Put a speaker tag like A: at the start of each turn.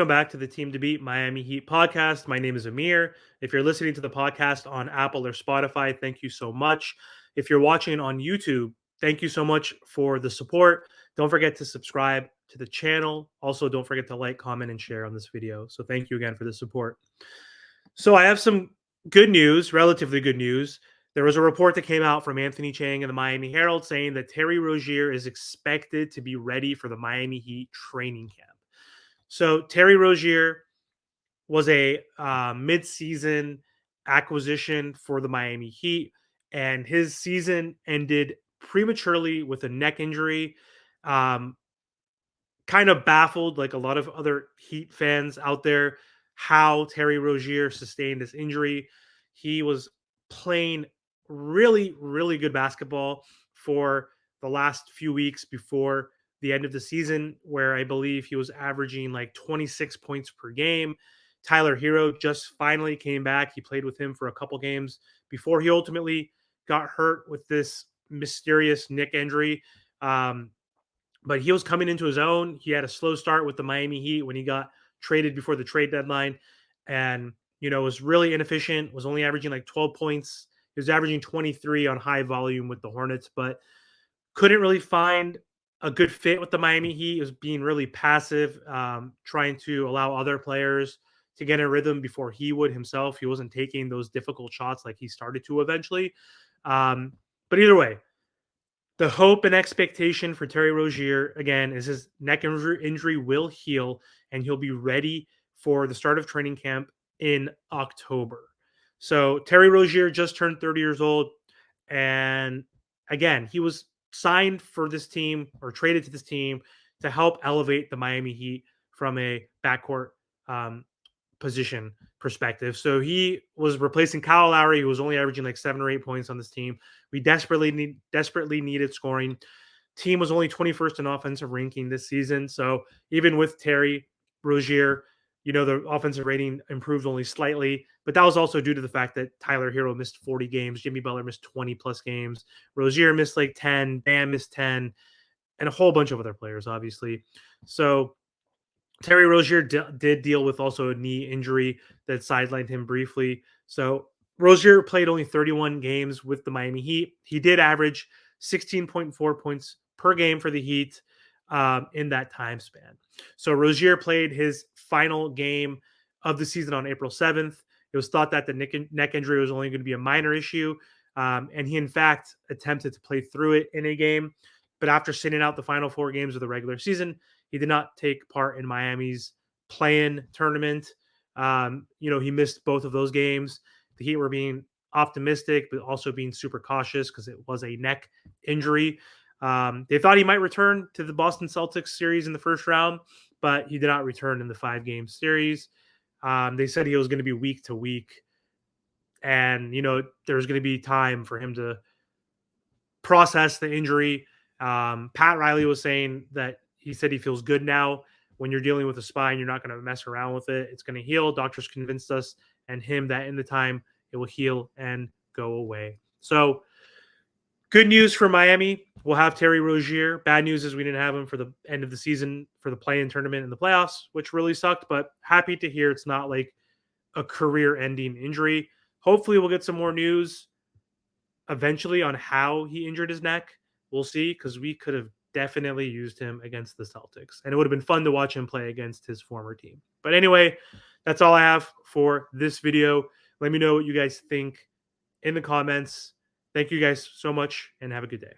A: welcome back to the Team to Beat Miami Heat podcast. My name is Amir. If you're listening to the podcast on Apple or Spotify, thank you so much. If you're watching on YouTube, thank you so much for the support. Don't forget to subscribe to the channel. Also, don't forget to like, comment, and share on this video. So thank you again for the support. So I have some good news, relatively good news. There was a report that came out from Anthony Chang and the Miami Herald saying that Terry Rozier is expected to be ready for the Miami Heat training camp. So Terry Rozier was a mid-season acquisition for the Miami Heat, and his season ended prematurely with a neck injury. Um, Kind of baffled, like a lot of other Heat fans out there, how Terry Rozier sustained this injury. He was playing really, really good basketball for the last few weeks before the end of the season, where I believe he was averaging like 26 points per game. Tyler Hero just finally came back. He played with him for a couple games before he ultimately got hurt with this mysterious neck injury. But he was coming into his own. He had a slow start with the Miami Heat when he got traded before the trade deadline, and was really inefficient. Was only averaging like 12 points. He was averaging 23 on high volume with the Hornets, but couldn't really find a good fit with the Miami Heat. He was being really passive, trying to allow other players to get in rhythm before he would himself. He wasn't taking those difficult shots like he started to eventually. But either way, the hope and expectation for Terry Rozier, again, is his neck injury will heal and he'll be ready for the start of training camp in October. So Terry Rozier just turned 30 years old. And again, he was signed for this team or traded to this team to help elevate the Miami Heat from a backcourt position perspective. So he was replacing Kyle Lowry, who was only averaging like 7 or 8 points on this team. We desperately needed scoring. Team was only 21st in offensive ranking this season. So even with Terry Rozier, the offensive rating improved only slightly, but that was also due to the fact that Tyler Hero missed 40 games, Jimmy Butler missed 20 plus games, Rozier missed like 10, Bam missed 10, and a whole bunch of other players, obviously. So Terry Rozier did deal with also a knee injury that sidelined him briefly. So Rozier played only 31 games with the Miami Heat. He did average 16.4 points per game for the Heat in that time span. So Rozier played his final game of the season on April 7th. It was thought that the neck injury was only going to be a minor issue. And he, in fact, attempted to play through it in a game. But after sitting out the final 4 games of the regular season, he did not take part in Miami's play-in tournament. He missed both of those games. The Heat were being optimistic, but also being super cautious because it was a neck injury. They thought he might return to the Boston Celtics series in the first round, but he did not return in the 5-game series. They said he was going to be week to week. And, there was going to be time for him to process the injury. Pat Riley was saying that he said he feels good now. When you're dealing with a spine, you're not going to mess around with it. It's going to heal. Doctors convinced us and him that in the time it will heal and go away. So good news for Miami. We'll have Terry Rozier. Bad news is we didn't have him for the end of the season for the play-in tournament and the playoffs, which really sucked, but happy to hear it's not like a career-ending injury. Hopefully we'll get some more news eventually on how he injured his neck. We'll see, because we could have definitely used him against the Celtics, and it would have been fun to watch him play against his former team. But anyway, that's all I have for this video. Let me know what you guys think in the comments. Thank you guys so much, and have a good day.